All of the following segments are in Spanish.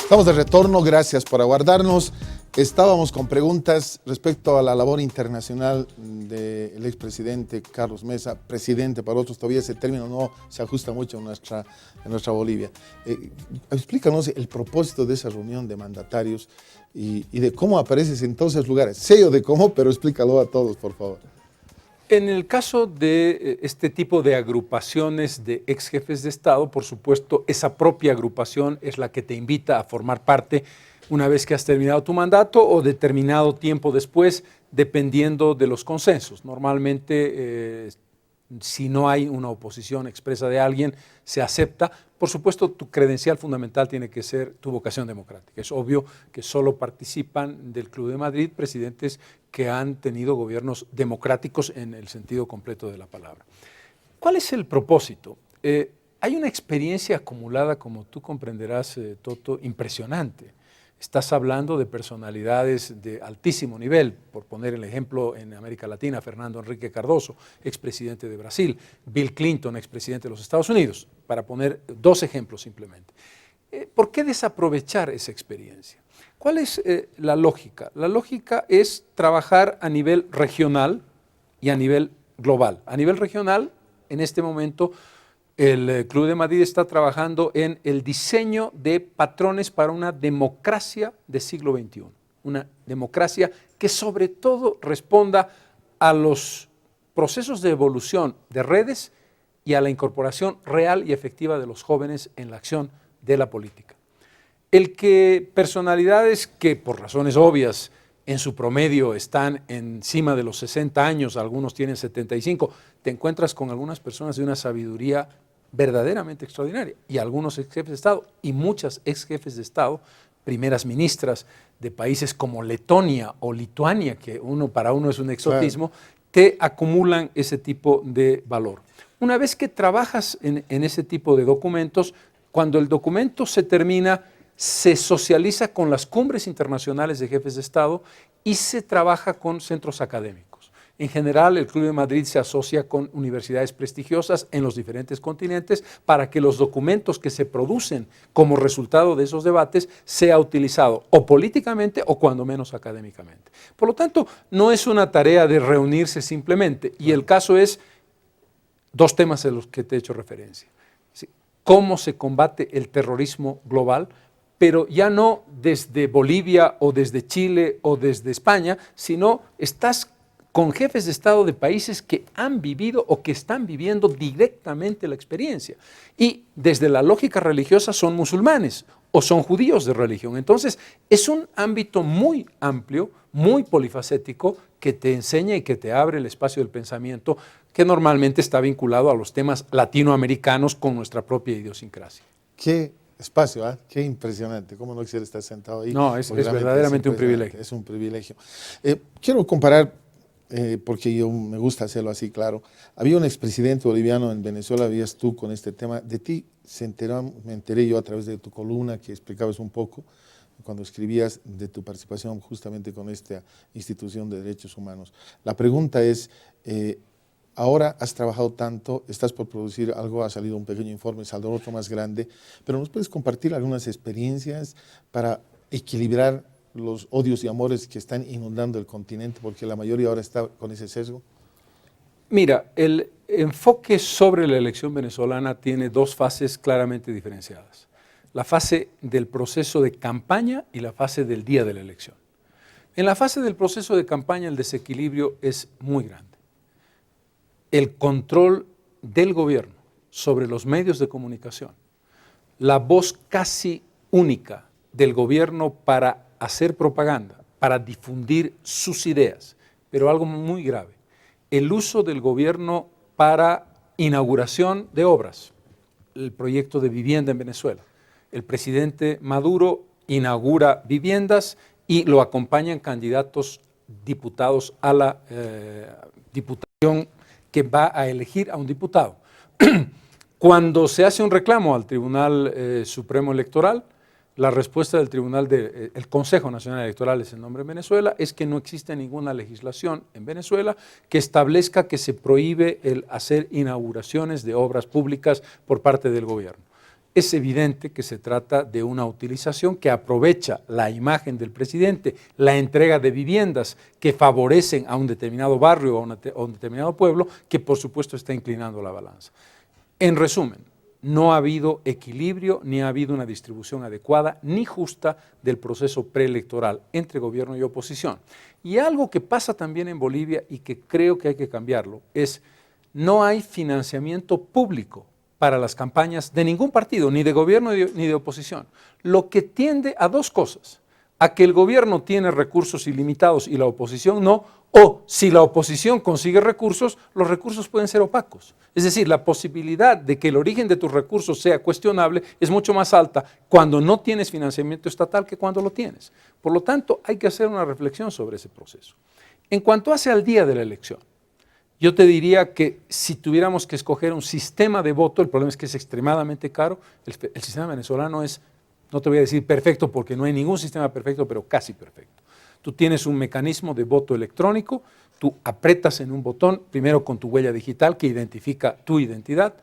Estamos de retorno, gracias por aguardarnos. Estábamos con preguntas respecto a la labor internacional del expresidente Carlos Mesa, presidente para otros, todavía ese término no se ajusta mucho en nuestra Bolivia. Explícanos el propósito de esa reunión de mandatarios y de cómo apareces en todos esos lugares. Sé yo de cómo, pero explícalo a todos, por favor. En el caso de este tipo de agrupaciones de ex jefes de Estado, por supuesto, esa propia agrupación es la que te invita a formar parte una vez que has terminado tu mandato o determinado tiempo después, dependiendo de los consensos. Normalmente, si no hay una oposición expresa de alguien, se acepta. Por supuesto, tu credencial fundamental tiene que ser tu vocación democrática. Es obvio que solo participan del Club de Madrid presidentes que han tenido gobiernos democráticos en el sentido completo de la palabra. ¿Cuál es el propósito? Hay una experiencia acumulada, como tú comprenderás, Toto, impresionante. Estás hablando de personalidades de altísimo nivel, por poner el ejemplo en América Latina, Fernando Henrique Cardoso, expresidente de Brasil, Bill Clinton, expresidente de los Estados Unidos, para poner dos ejemplos simplemente. ¿Por qué desaprovechar esa experiencia? ¿Cuál es la lógica? La lógica es trabajar a nivel regional y a nivel global. A nivel regional, en este momento, el Club de Madrid está trabajando en el diseño de patrones para una democracia del siglo XXI. Una democracia que sobre todo responda a los procesos de evolución de redes y a la incorporación real y efectiva de los jóvenes en la acción de la política. El que personalidades que por razones obvias en su promedio están encima de los 60 años, algunos tienen 75, te encuentras con algunas personas de una sabiduría verdaderamente extraordinaria, y algunos ex jefes de Estado y muchas ex jefes de Estado, primeras ministras de países como Letonia o Lituania, que para uno es un exotismo, claro, te acumulan ese tipo de valor. Una vez que trabajas en ese tipo de documentos, cuando el documento se termina, se socializa con las cumbres internacionales de jefes de Estado y se trabaja con centros académicos. En general, el Club de Madrid se asocia con universidades prestigiosas en los diferentes continentes para que los documentos que se producen como resultado de esos debates sea utilizado o políticamente o cuando menos académicamente. Por lo tanto, no es una tarea de reunirse simplemente, y el caso es dos temas a los que te he hecho referencia. ¿Sí? Cómo se combate el terrorismo global, pero ya no desde Bolivia o desde Chile o desde España, sino estás con jefes de Estado de países que han vivido o que están viviendo directamente la experiencia. Y desde la lógica religiosa son musulmanes o son judíos de religión. Entonces, es un ámbito muy amplio, muy polifacético, que te enseña y que te abre el espacio del pensamiento que normalmente está vinculado a los temas latinoamericanos con nuestra propia idiosincrasia. ¿Qué espacio? ¿Eh? Qué impresionante. ¿Cómo no quisiera estar sentado ahí? No, es verdaderamente un privilegio. Es un privilegio. Quiero comparar, porque yo me gusta hacerlo así, claro. Había un expresidente boliviano en Venezuela, habías tú con este tema. De ti me enteré yo a través de tu columna que explicabas un poco, cuando escribías de tu participación justamente con esta institución de derechos humanos. La pregunta es, ahora has trabajado tanto, estás por producir algo, ha salido un pequeño informe, saldrá otro más grande, pero ¿nos puedes compartir algunas experiencias para equilibrar los odios y amores que están inundando el continente, porque la mayoría ahora está con ese sesgo? Mira, el enfoque sobre la elección venezolana tiene dos fases claramente diferenciadas. La fase del proceso de campaña y la fase del día de la elección. En la fase del proceso de campaña el desequilibrio es muy grande. El control del gobierno sobre los medios de comunicación, la voz casi única del gobierno para hacer propaganda, para difundir sus ideas, pero algo muy grave, el uso del gobierno para inauguración de obras, el proyecto de vivienda en Venezuela. El presidente Maduro inaugura viviendas y lo acompañan candidatos diputados a la diputación que va a elegir a un diputado. Cuando se hace un reclamo al Tribunal Supremo Electoral, la respuesta del el Consejo Nacional Electoral es el nombre en Venezuela, es que no existe ninguna legislación en Venezuela que establezca que se prohíbe el hacer inauguraciones de obras públicas por parte del gobierno. es evidente que se trata de una utilización que aprovecha la imagen del presidente, la entrega de viviendas que favorecen a un determinado barrio o a un determinado pueblo, que por supuesto está inclinando la balanza. En resumen, no ha habido equilibrio ni ha habido una distribución adecuada ni justa del proceso preelectoral entre gobierno y oposición. Y algo que pasa también en Bolivia y que creo que hay que cambiarlo es no hay financiamiento público para las campañas de ningún partido, ni de gobierno ni de oposición, lo que tiende a dos cosas: a que el gobierno tiene recursos ilimitados y la oposición no, o si la oposición consigue recursos, los recursos pueden ser opacos. Es decir, la posibilidad de que el origen de tus recursos sea cuestionable es mucho más alta cuando no tienes financiamiento estatal que cuando lo tienes. Por lo tanto, hay que hacer una reflexión sobre ese proceso. En cuanto hace al día de la elección, yo te diría que si tuviéramos que escoger un sistema de voto, el problema es que es extremadamente caro. El sistema venezolano es, no te voy a decir perfecto porque no hay ningún sistema perfecto, pero casi perfecto. Tú tienes un mecanismo de voto electrónico, tú apretas en un botón, primero con tu huella digital que identifica tu identidad,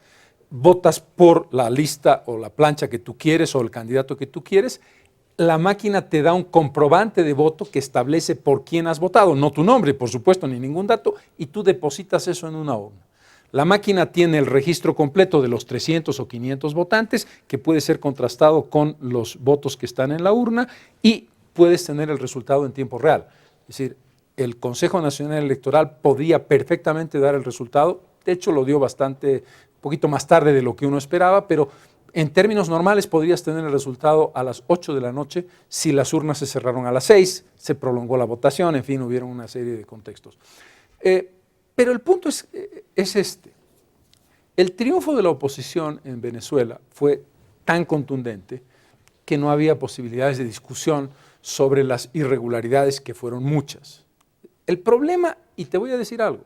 votas por la lista o la plancha que tú quieres o el candidato que tú quieres. La máquina te da un comprobante de voto que establece por quién has votado, no tu nombre, por supuesto, ni ningún dato, y tú depositas eso en una urna. La máquina tiene el registro completo de los 300 o 500 votantes, que puede ser contrastado con los votos que están en la urna, y puedes tener el resultado en tiempo real. Es decir, el Consejo Nacional Electoral podía perfectamente dar el resultado, de hecho lo dio bastante, un poquito más tarde de lo que uno esperaba, pero en términos normales podrías tener el resultado a las 8 de la noche si las urnas se cerraron a las 6, se prolongó la votación, en fin, hubieron una serie de contextos. Pero el punto es este. El triunfo de la oposición en Venezuela fue tan contundente que no había posibilidades de discusión sobre las irregularidades, que fueron muchas. El problema, y te voy a decir algo,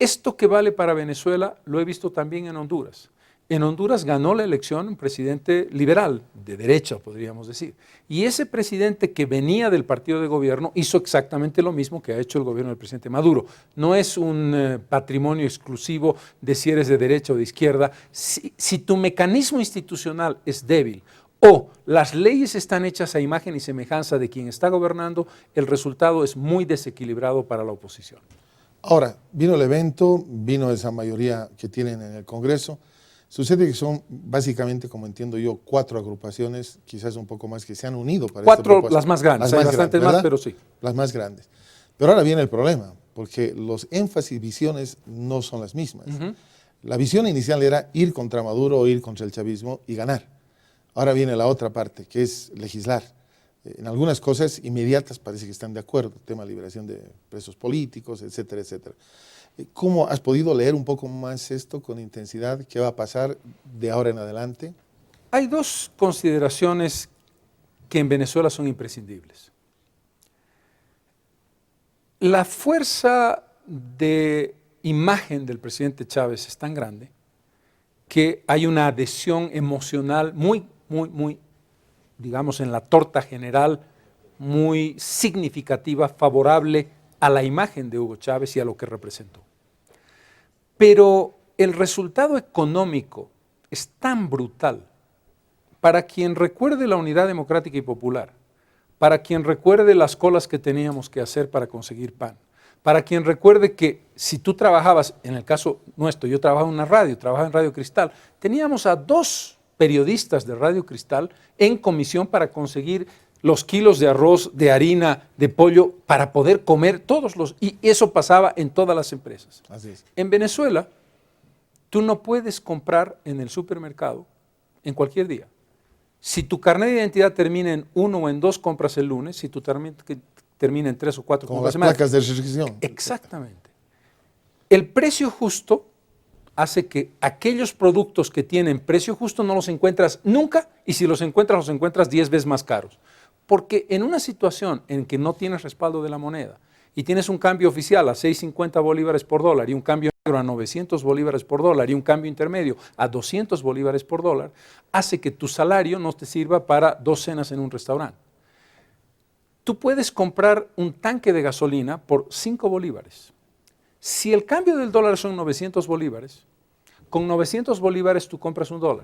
esto que vale para Venezuela lo he visto también en Honduras. En Honduras ganó la elección un presidente liberal, de derecha podríamos decir, y ese presidente que venía del partido de gobierno hizo exactamente lo mismo que ha hecho el gobierno del presidente Maduro. No es un patrimonio exclusivo de si eres de derecha o de izquierda. Si tu mecanismo institucional es débil o las leyes están hechas a imagen y semejanza de quien está gobernando, el resultado es muy desequilibrado para la oposición. Ahora, vino el evento, vino esa mayoría que tienen en el Congreso. Sucede que son básicamente, como entiendo yo, 4 agrupaciones, quizás un poco más, que se han unido para 4 las más grandes, hay bastantes más, pero sí. Las más grandes. Pero ahora viene el problema, porque los énfasis y visiones no son las mismas. La visión inicial era ir contra Maduro o ir contra el chavismo y ganar. Ahora viene la otra parte, que es legislar. En algunas cosas inmediatas parece que están de acuerdo, tema de liberación de presos políticos, etcétera, etcétera. ¿Cómo has podido leer un poco más esto con intensidad? ¿Qué va a pasar de ahora en adelante? Hay 2 consideraciones que en Venezuela son imprescindibles. La fuerza de imagen del presidente Chávez es tan grande que hay una adhesión emocional muy, digamos, en la torta general, muy significativa, favorable a la imagen de Hugo Chávez y a lo que representó. Pero el resultado económico es tan brutal. Para quien recuerde la Unidad Democrática y Popular, para quien recuerde las colas que teníamos que hacer para conseguir pan, para quien recuerde que si tú trabajabas, en el caso nuestro, yo trabajaba en una radio, trabajaba en Radio Cristal, teníamos a 2 periodistas de Radio Cristal en comisión para conseguir los kilos de arroz, de harina, de pollo, para poder comer y eso pasaba en todas las empresas. Así es. En Venezuela, tú no puedes comprar en el supermercado en cualquier día. Si tu carnet de identidad termina en 1 o en 2, compras el lunes. Si tu termina en 3 o 4, como compras las más. placas de restricción. Exactamente. El precio justo hace que aquellos productos que tienen precio justo no los encuentras nunca, y si los encuentras 10 veces más caros. Porque en una situación en que no tienes respaldo de la moneda y tienes un cambio oficial a 6.50 bolívares por dólar y un cambio negro a 900 bolívares por dólar y un cambio intermedio a 200 bolívares por dólar, hace que tu salario no te sirva para 2 cenas en un restaurante. Tú puedes comprar un tanque de gasolina por 5 bolívares. Si el cambio del dólar son 900 bolívares, con 900 bolívares tú compras $1.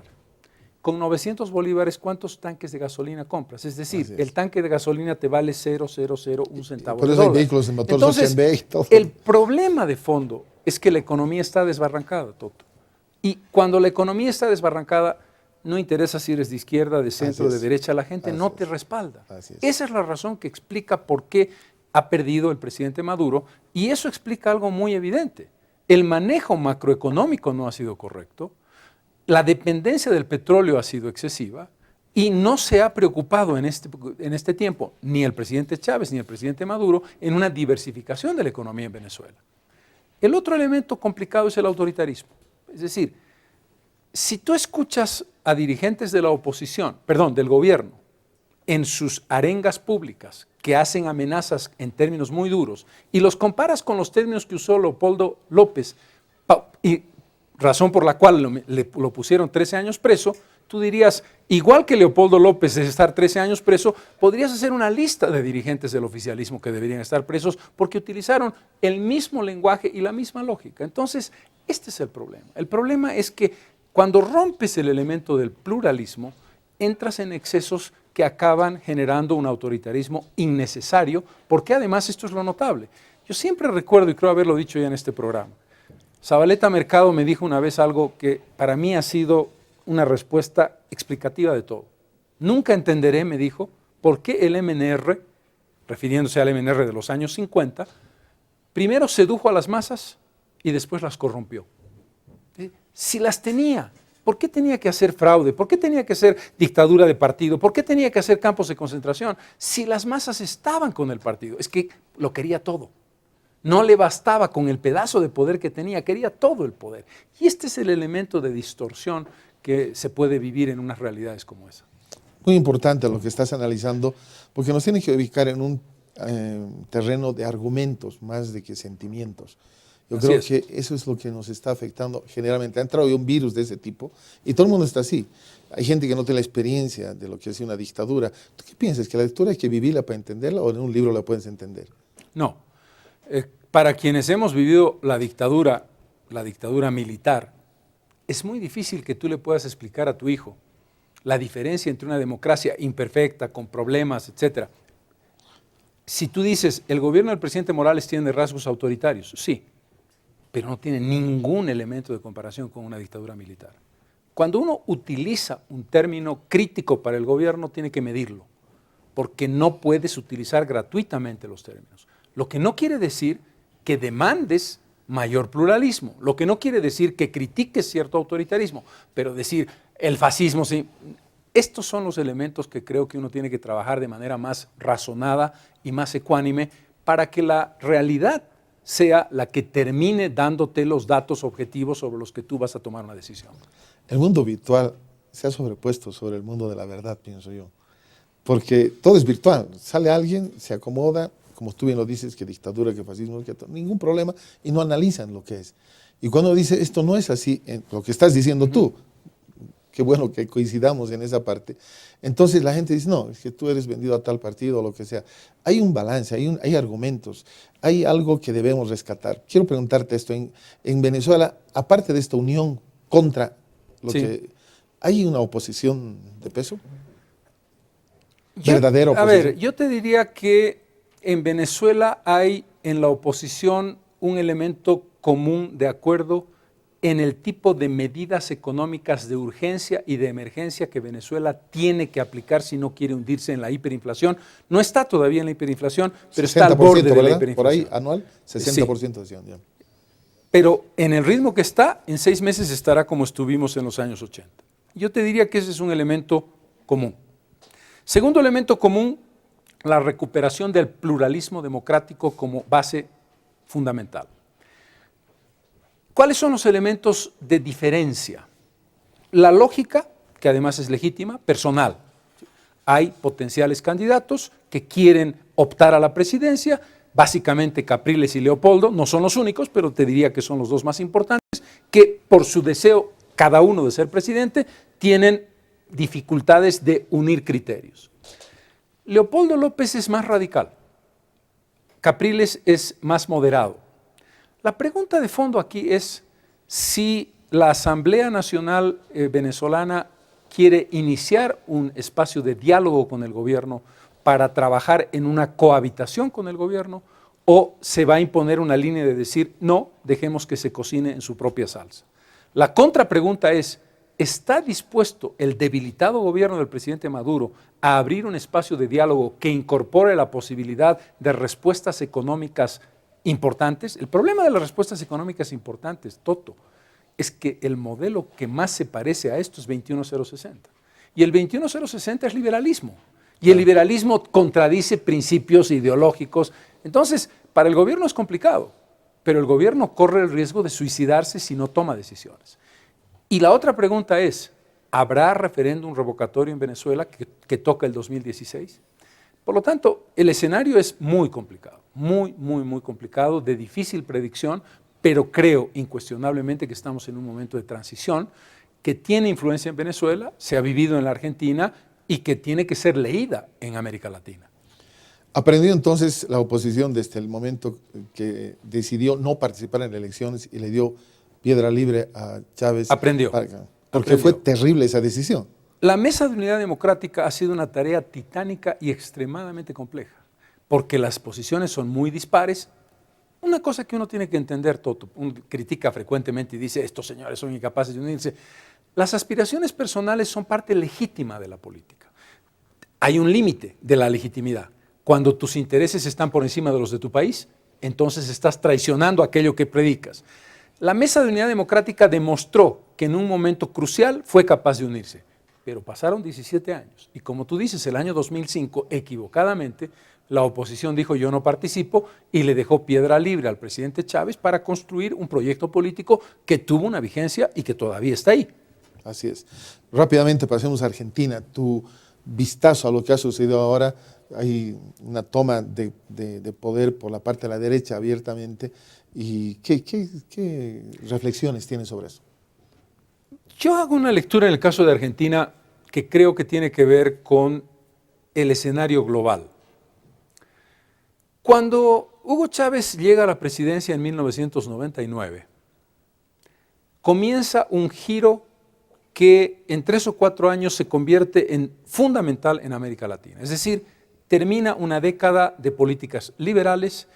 con 900 bolívares, ¿cuántos tanques de gasolina compras? Es decir, es. el tanque de gasolina te vale 0,001 centavo Por de eso hay dólar. vehículos en motor Entonces, 100B y todo. el problema de fondo es que la economía está desbarrancada, Toto. Y cuando la economía está desbarrancada, no interesa si eres de izquierda, de centro, de derecha, la gente no te respalda. Esa es la razón que explica por qué ha perdido el presidente Maduro, y eso explica algo muy evidente. El manejo macroeconómico no ha sido correcto, la dependencia del petróleo ha sido excesiva y no se ha preocupado en este tiempo ni el presidente Chávez ni el presidente Maduro en una diversificación de la economía en Venezuela. El otro elemento complicado es el autoritarismo. Es decir, si tú escuchas a dirigentes de la oposición, perdón, del gobierno, en sus arengas públicas que hacen amenazas en términos muy duros y los comparas con los términos que usó Leopoldo López, y razón por la cual lo pusieron 13 años preso, tú dirías, igual que Leopoldo López es estar 13 años preso, podrías hacer una lista de dirigentes del oficialismo que deberían estar presos porque utilizaron el mismo lenguaje y la misma lógica. Entonces, este es el problema. El problema es que cuando rompes el elemento del pluralismo, entras en excesos que acaban generando un autoritarismo innecesario, porque además esto es lo notable. Yo siempre recuerdo, y creo haberlo dicho ya en este programa, Zabaleta Mercado me dijo una vez algo que para mí ha sido una respuesta explicativa de todo. Nunca entenderé, me dijo, por qué el MNR, refiriéndose al MNR de los años 50, primero sedujo a las masas y después las corrompió. Si las tenía, ¿por qué tenía que hacer fraude? ¿Por qué tenía que hacer dictadura de partido? ¿Por qué tenía que hacer campos de concentración? Si las masas estaban con el partido, es que lo quería todo. No le bastaba con el pedazo de poder que tenía, quería todo el poder. Y este es el elemento de distorsión que se puede vivir en unas realidades como esa. Muy importante lo que estás analizando, porque nos tiene que ubicar en un terreno de argumentos más de que sentimientos. Yo creo que eso es lo que nos está afectando generalmente. Ha entrado un virus de ese tipo y todo el mundo está así. Hay gente que no tiene la experiencia de lo que es una dictadura. ¿Tú qué piensas? ¿Que la lectura hay que vivirla para entenderla o en un libro la puedes entender? No. Para quienes hemos vivido la dictadura militar, es muy difícil que tú le puedas explicar a tu hijo la diferencia entre una democracia imperfecta, con problemas, etc. Si tú dices, el gobierno del presidente Morales tiene rasgos autoritarios, sí, pero no tiene ningún elemento de comparación con una dictadura militar. Cuando uno utiliza un término crítico para el gobierno, tiene que medirlo, porque no puedes utilizar gratuitamente los términos. Lo que no quiere decir que demandes mayor pluralismo, lo que no quiere decir que critiques cierto autoritarismo, pero decir el fascismo, sí. Estos son los elementos que creo que uno tiene que trabajar de manera más razonada y más ecuánime para que la realidad sea la que termine dándote los datos objetivos sobre los que tú vas a tomar una decisión. El mundo virtual se ha sobrepuesto sobre el mundo de la verdad, pienso yo, porque todo es virtual. Sale alguien, se acomoda, como tú bien lo dices, que dictadura, que fascismo, que ningún problema, y no analizan lo que es. Y cuando dice esto no es así, lo que estás diciendo tú, qué bueno que coincidamos en esa parte, entonces la gente dice, no, es que tú eres vendido a tal partido o lo que sea. Hay un balance, hay argumentos, hay algo que debemos rescatar. Quiero preguntarte esto, en Venezuela, aparte de esta unión contra lo que... ¿Hay una oposición de peso? ¿Verdadera oposición? A ver, yo te diría que en Venezuela hay en la oposición un elemento común de acuerdo en el tipo de medidas económicas de urgencia y de emergencia que Venezuela tiene que aplicar si no quiere hundirse en la hiperinflación. No está todavía en la hiperinflación, pero está al borde de la hiperinflación. Por ahí, anual, 60% decían. Ya. Pero en el ritmo que está, en 6 meses estará como estuvimos en los años 80. Yo te diría que ese es un elemento común. Segundo elemento común, la recuperación del pluralismo democrático como base fundamental. ¿Cuáles son los elementos de diferencia? La lógica, que además es legítima, personal. Hay potenciales candidatos que quieren optar a la presidencia, básicamente Capriles y Leopoldo, no son los únicos, pero te diría que son los dos más importantes, que por su deseo cada uno de ser presidente tienen dificultades de unir criterios. Leopoldo López es más radical, Capriles es más moderado. La pregunta de fondo aquí es si la Asamblea Nacional venezolana quiere iniciar un espacio de diálogo con el gobierno para trabajar en una cohabitación con el gobierno, o se va a imponer una línea de decir, no, dejemos que se cocine en su propia salsa. La contrapregunta es, ¿está dispuesto el debilitado gobierno del presidente Maduro a abrir un espacio de diálogo que incorpore la posibilidad de respuestas económicas importantes? El problema de las respuestas económicas importantes, Toto, es que el modelo que más se parece a esto es 21060. Y el 21060 es liberalismo. Y el liberalismo contradice principios ideológicos. Entonces, para el gobierno es complicado, pero el gobierno corre el riesgo de suicidarse si no toma decisiones. Y la otra pregunta es, ¿habrá referéndum revocatorio en Venezuela que toca el 2016? Por lo tanto, el escenario es muy complicado, muy complicado, de difícil predicción, pero creo incuestionablemente que estamos en un momento de transición que tiene influencia en Venezuela, se ha vivido en la Argentina y que tiene que ser leída en América Latina. Aprendió entonces la oposición desde el momento que decidió no participar en las elecciones y le dio piedra libre a Chávez. Aprendió. Porque fue terrible esa decisión. La Mesa de Unidad Democrática ha sido una tarea titánica y extremadamente compleja, porque las posiciones son muy dispares. Una cosa que uno tiene que entender, Toto, uno critica frecuentemente y dice, estos señores son incapaces de unirse. Las aspiraciones personales son parte legítima de la política. Hay un límite de la legitimidad. Cuando tus intereses están por encima de los de tu país, entonces estás traicionando aquello que predicas. La Mesa de Unidad Democrática demostró que en un momento crucial fue capaz de unirse, pero pasaron 17 años. Y como tú dices, el año 2005, equivocadamente, la oposición dijo yo no participo y le dejó piedra libre al presidente Chávez para construir un proyecto político que tuvo una vigencia y que todavía está ahí. Así es. Rápidamente pasemos a Argentina. Tu vistazo a lo que ha sucedido ahora, hay una toma de poder por la parte de la derecha abiertamente. ¿Y qué reflexiones tienes sobre eso? Yo hago una lectura en el caso de Argentina que creo que tiene que ver con el escenario global. Cuando Hugo Chávez llega a la presidencia en 1999, comienza un giro que en 3 o 4 años se convierte en fundamental en América Latina. Es decir, termina una década de políticas liberales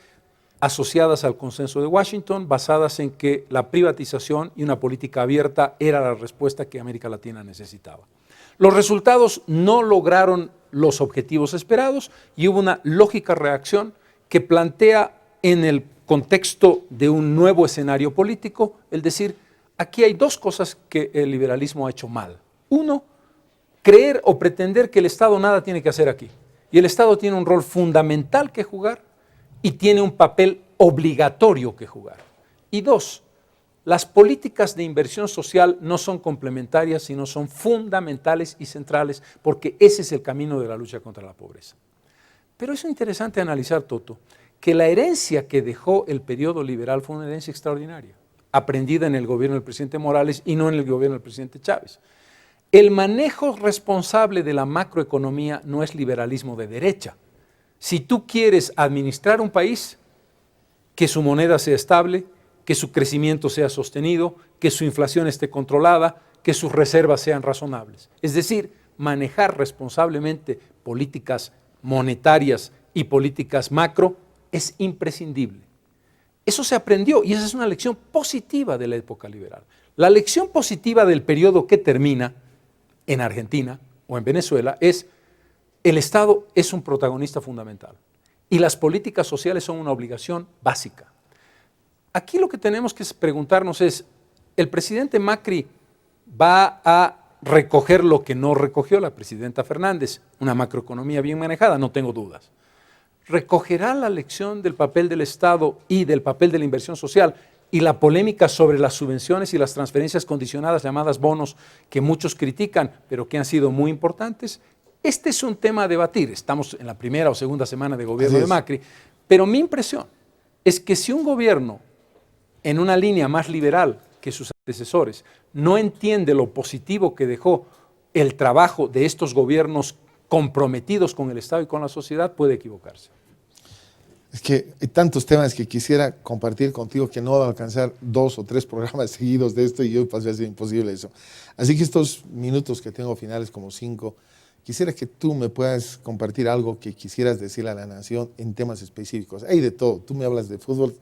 asociadas al consenso de Washington, basadas en que la privatización y una política abierta era la respuesta que América Latina necesitaba. Los resultados no lograron los objetivos esperados y hubo una lógica reacción que plantea en el contexto de un nuevo escenario político, el decir, aquí hay 2 cosas que el liberalismo ha hecho mal. 1, creer o pretender que el Estado nada tiene que hacer aquí. Y el Estado tiene un rol fundamental que jugar y tiene un papel obligatorio que jugar. Y 2, las políticas de inversión social no son complementarias, sino son fundamentales y centrales, porque ese es el camino de la lucha contra la pobreza. Pero es interesante analizar, Toto, que la herencia que dejó el periodo liberal fue una herencia extraordinaria, aprendida en el gobierno del presidente Morales y no en el gobierno del presidente Chávez. El manejo responsable de la macroeconomía no es liberalismo de derecha. Si tú quieres administrar un país, que su moneda sea estable, que su crecimiento sea sostenido, que su inflación esté controlada, que sus reservas sean razonables. Es decir, manejar responsablemente políticas monetarias y políticas macro es imprescindible. Eso se aprendió y esa es una lección positiva de la época liberal. La lección positiva del periodo que termina en Argentina o en Venezuela es el Estado es un protagonista fundamental y las políticas sociales son una obligación básica. Aquí lo que tenemos que preguntarnos es, ¿el presidente Macri va a recoger lo que no recogió la presidenta Fernández? Una macroeconomía bien manejada, no tengo dudas. ¿Recogerá la lección del papel del Estado y del papel de la inversión social y la polémica sobre las subvenciones y las transferencias condicionadas llamadas bonos que muchos critican, pero que han sido muy importantes? Este es un tema a debatir. Estamos en la primera o segunda semana de gobierno de Macri, pero mi impresión es que si un gobierno en una línea más liberal que sus antecesores no entiende lo positivo que dejó el trabajo de estos gobiernos comprometidos con el Estado y con la sociedad, puede equivocarse. Es que hay tantos temas que quisiera compartir contigo que no va a alcanzar 2 o 3 programas seguidos de esto y yo pasé a ser imposible eso. Así que estos minutos que tengo finales, como 5, quisiera que tú me puedas compartir algo que quisieras decirle a la nación en temas específicos. Hay de todo. Tú me hablas de fútbol.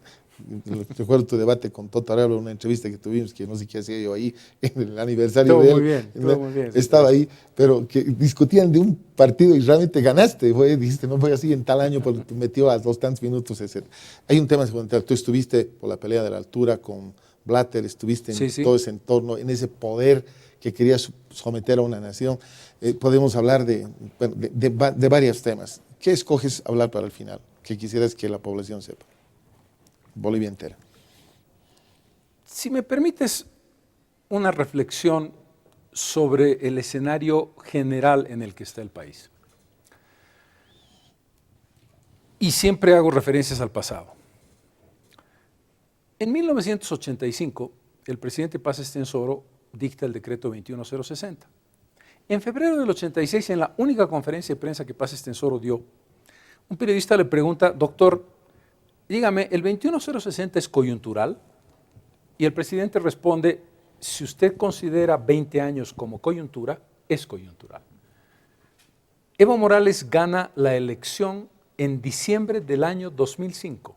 Recuerdo tu debate con Toto Arevalo, una entrevista que tuvimos, que no sé qué hacía yo ahí, en el aniversario Todo de él. Muy bien, todo muy bien. Estaba ahí, pero que discutían de un partido y realmente ganaste. Dijiste, no fue así en tal año, porque te metió a los tantos minutos, etc. Hay un tema fundamental. Tú estuviste por la pelea de la altura con Blatter, estuviste en todo ese entorno, en ese poder que quería someter a una nación. Podemos hablar de varios temas. ¿Qué escoges hablar para el final? Que quisieras que la población sepa. Bolivia entera. Si me permites una reflexión sobre el escenario general en el que está el país. Y siempre hago referencias al pasado. En 1985, el presidente Paz Estenssoro dicta el decreto 21060. En febrero del 86, en la única conferencia de prensa que Paz Estenssoro dio, un periodista le pregunta, doctor, dígame, ¿el 21060 es coyuntural? Y el presidente responde, si usted considera 20 años como coyuntura, es coyuntural. Evo Morales gana la elección en diciembre del año 2005,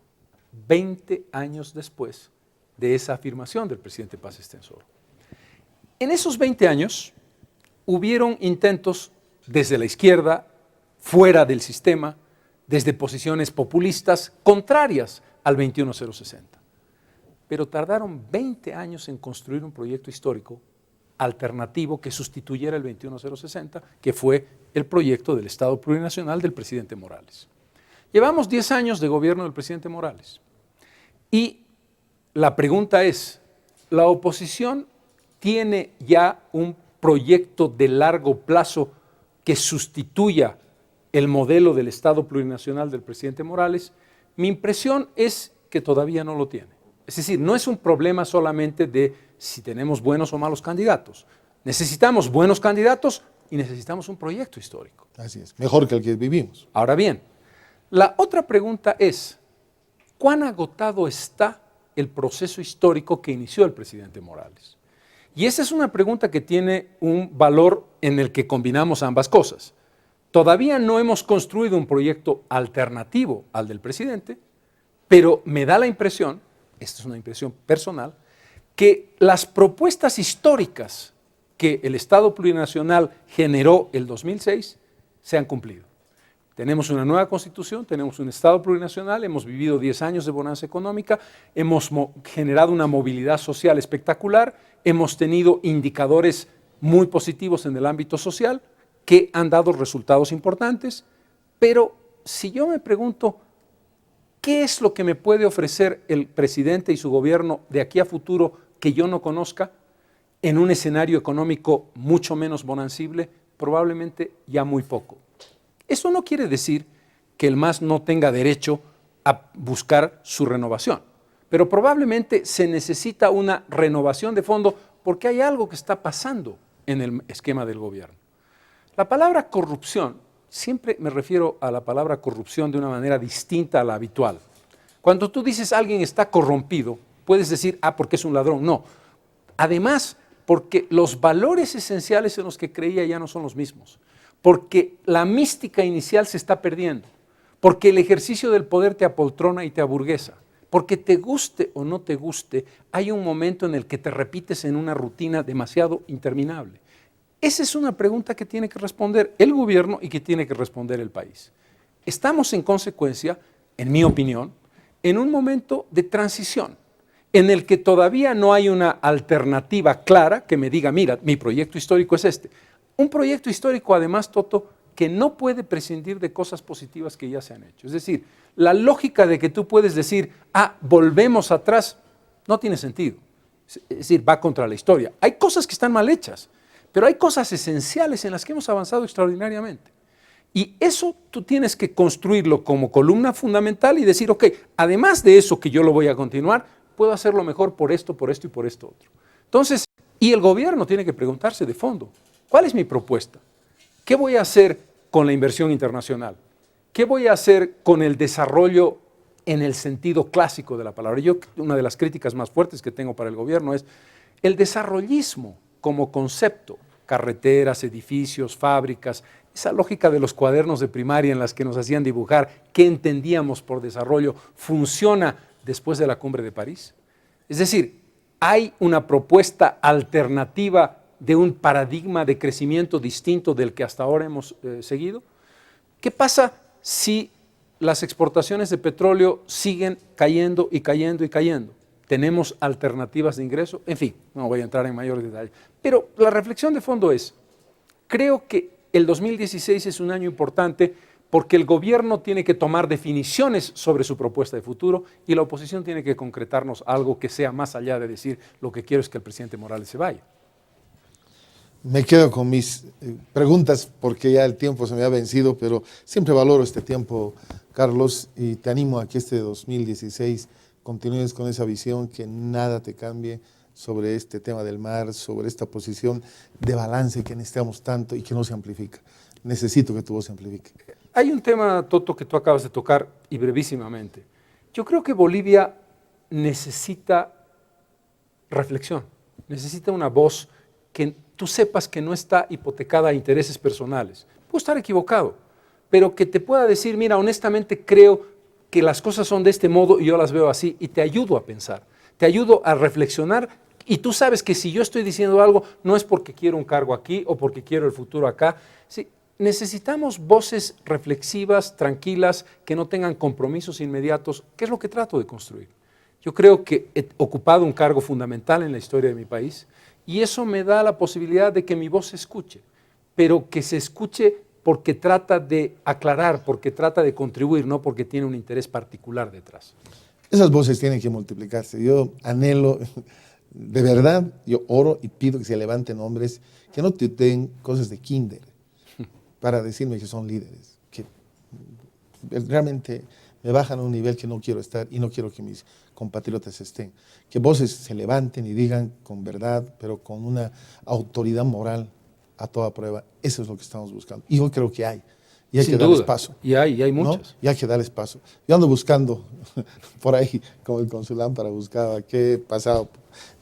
20 años después de esa afirmación del presidente Paz Estenssoro. En esos 20 años hubieron intentos desde la izquierda, fuera del sistema, desde posiciones populistas contrarias al 21060. Pero tardaron 20 años en construir un proyecto histórico alternativo que sustituyera el 21060, que fue el proyecto del Estado plurinacional del presidente Morales. Llevamos 10 años de gobierno del presidente Morales y la pregunta es, ¿la oposición tiene ya un proyecto de largo plazo que sustituya el modelo del Estado plurinacional del presidente Morales? Mi impresión es que todavía no lo tiene. Es decir, no es un problema solamente de si tenemos buenos o malos candidatos. Necesitamos buenos candidatos y necesitamos un proyecto histórico. Así es, mejor que el que vivimos. Ahora bien, la otra pregunta es, ¿cuán agotado está el proceso histórico que inició el presidente Morales? Y esa es una pregunta que tiene un valor en el que combinamos ambas cosas. Todavía no hemos construido un proyecto alternativo al del presidente, pero me da la impresión, esta es una impresión personal, que las propuestas históricas que el Estado plurinacional generó el 2006 se han cumplido. Tenemos una nueva constitución, tenemos un Estado plurinacional, hemos vivido 10 años de bonanza económica, hemos generado una movilidad social espectacular, hemos tenido indicadores muy positivos en el ámbito social que han dado resultados importantes, pero si yo me pregunto, ¿qué es lo que me puede ofrecer el presidente y su gobierno de aquí a futuro que yo no conozca en un escenario económico mucho menos bonancible? Probablemente ya muy poco. Eso no quiere decir que el MAS no tenga derecho a buscar su renovación, pero probablemente se necesita una renovación de fondo porque hay algo que está pasando en el esquema del gobierno. La palabra corrupción, siempre me refiero a la palabra corrupción de una manera distinta a la habitual. Cuando tú dices alguien está corrompido, puedes decir, porque es un ladrón. No. Además, porque los valores esenciales en los que creía ya no son los mismos. Porque la mística inicial se está perdiendo. Porque el ejercicio del poder te apoltrona y te aburguesa. Porque te guste o no te guste, hay un momento en el que te repites en una rutina demasiado interminable. Esa es una pregunta que tiene que responder el gobierno y que tiene que responder el país. Estamos en consecuencia, en mi opinión, en un momento de transición en el que todavía no hay una alternativa clara que me diga, mira, mi proyecto histórico es este. Un proyecto histórico, además, Toto, que no puede prescindir de cosas positivas que ya se han hecho. Es decir, la lógica de que tú puedes decir, volvemos atrás, no tiene sentido. Es decir, va contra la historia. Hay cosas que están mal hechas, pero hay cosas esenciales en las que hemos avanzado extraordinariamente. Y eso tú tienes que construirlo como columna fundamental y decir, ok, además de eso que yo lo voy a continuar, puedo hacerlo mejor por esto y por esto otro. Entonces, y el gobierno tiene que preguntarse de fondo, ¿cuál es mi propuesta? ¿Qué voy a hacer con la inversión internacional? ¿Qué voy a hacer con el desarrollo en el sentido clásico de la palabra. Yo, una de las críticas más fuertes que tengo para el gobierno es el desarrollismo como concepto, carreteras, edificios, fábricas, esa lógica de los cuadernos de primaria en las que nos hacían dibujar qué entendíamos por desarrollo, funciona después de la Cumbre de París. Es decir, hay una propuesta alternativa de un paradigma de crecimiento distinto del que hasta ahora hemos seguido. ¿Qué pasa si las exportaciones de petróleo siguen cayendo y cayendo y cayendo? ¿Tenemos alternativas de ingreso? En fin, no voy a entrar en mayor detalle. Pero la reflexión de fondo es, creo que el 2016 es un año importante porque el gobierno tiene que tomar definiciones sobre su propuesta de futuro y la oposición tiene que concretarnos algo que sea más allá de decir lo que quiero es que el presidente Morales se vaya. Me quedo con mis preguntas porque ya el tiempo se me ha vencido, pero siempre valoro este tiempo, Carlos, y te animo a que este 2016 continúes con esa visión, que nada te cambie sobre este tema del mar, sobre esta posición de balance que necesitamos tanto y que no se amplifica. Necesito que tu voz se amplifique. Hay un tema, Toto, que tú acabas de tocar y brevísimamente. Yo creo que Bolivia necesita reflexión, necesita una voz que tú sepas que no está hipotecada a intereses personales. Puedo estar equivocado, pero que te pueda decir, mira, honestamente creo que las cosas son de este modo y yo las veo así, y te ayudo a pensar, te ayudo a reflexionar, y tú sabes que si yo estoy diciendo algo, no es porque quiero un cargo aquí o porque quiero el futuro acá. Sí, necesitamos voces reflexivas, tranquilas, que no tengan compromisos inmediatos, que es lo que trato de construir. Yo creo que he ocupado un cargo fundamental en la historia de mi país, y eso me da la posibilidad de que mi voz se escuche, pero que se escuche porque trata de aclarar, porque trata de contribuir, no porque tiene un interés particular detrás. Esas voces tienen que multiplicarse. Yo anhelo, de verdad, yo oro y pido que se levanten hombres que no te den cosas de kinder para decirme que son líderes, que realmente me bajan a un nivel que no quiero estar y no quiero que mis compatriotas estén. Que voces se levanten y digan con verdad, pero con una autoridad moral a toda prueba. Eso es lo que estamos buscando. Y yo creo que hay. Y hay que darles paso. Y hay muchas. ¿No? Y hay que darles paso. Yo ando buscando por ahí, como el consulán, para buscar qué pasaba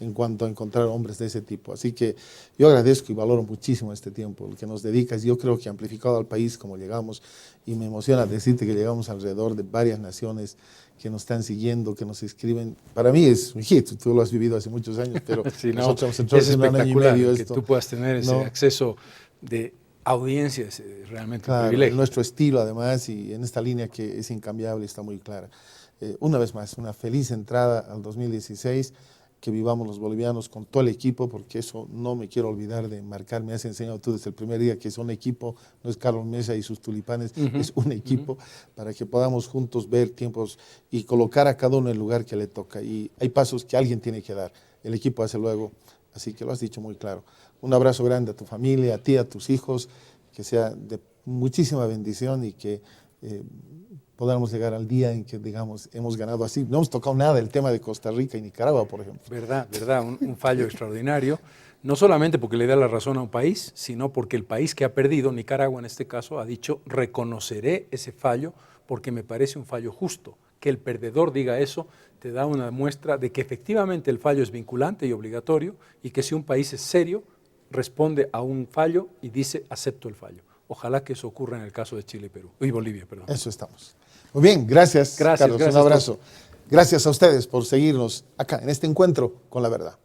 en cuanto a encontrar hombres de ese tipo. Así que yo agradezco y valoro muchísimo este tiempo, el que nos dedicas. Yo creo que amplificado al país como llegamos, y me emociona decirte que llegamos alrededor de varias naciones que nos están siguiendo, que nos escriben. Para mí es un hit, tú lo has vivido hace muchos años, pero sí, no, nosotros hemos es entrado en un año y medio que esto. tú puedas tener ese acceso de audiencia, es realmente un privilegio. Nuestro estilo además, y en esta línea que es incambiable, está muy clara. Una vez más, una feliz entrada al 2016, que vivamos los bolivianos con todo el equipo, porque eso no me quiero olvidar de marcar. Me has enseñado tú desde el primer día que es un equipo, no es Carlos Mesa y sus tulipanes, es un equipo, para que podamos juntos ver tiempos y colocar a cada uno en el lugar que le toca. Y hay pasos que alguien tiene que dar, el equipo hace luego, así que lo has dicho muy claro. Un abrazo grande a tu familia, a ti, a tus hijos, que sea de muchísima bendición y que podamos llegar al día en que, digamos, hemos ganado así. No hemos tocado nada del tema de Costa Rica y Nicaragua, por ejemplo. Verdad, un fallo extraordinario, no solamente porque le da la razón a un país, sino porque el país que ha perdido, Nicaragua en este caso, ha dicho, reconoceré ese fallo porque me parece un fallo justo. Que el perdedor diga eso te da una muestra de que efectivamente el fallo es vinculante y obligatorio, y que si un país es serio, responde a un fallo y dice, acepto el fallo. Ojalá que eso ocurra en el caso de Chile y Perú, y Bolivia, perdón. Eso estamos. Muy bien, gracias, Carlos, un abrazo. Gracias a ustedes por seguirnos acá en este encuentro con la verdad.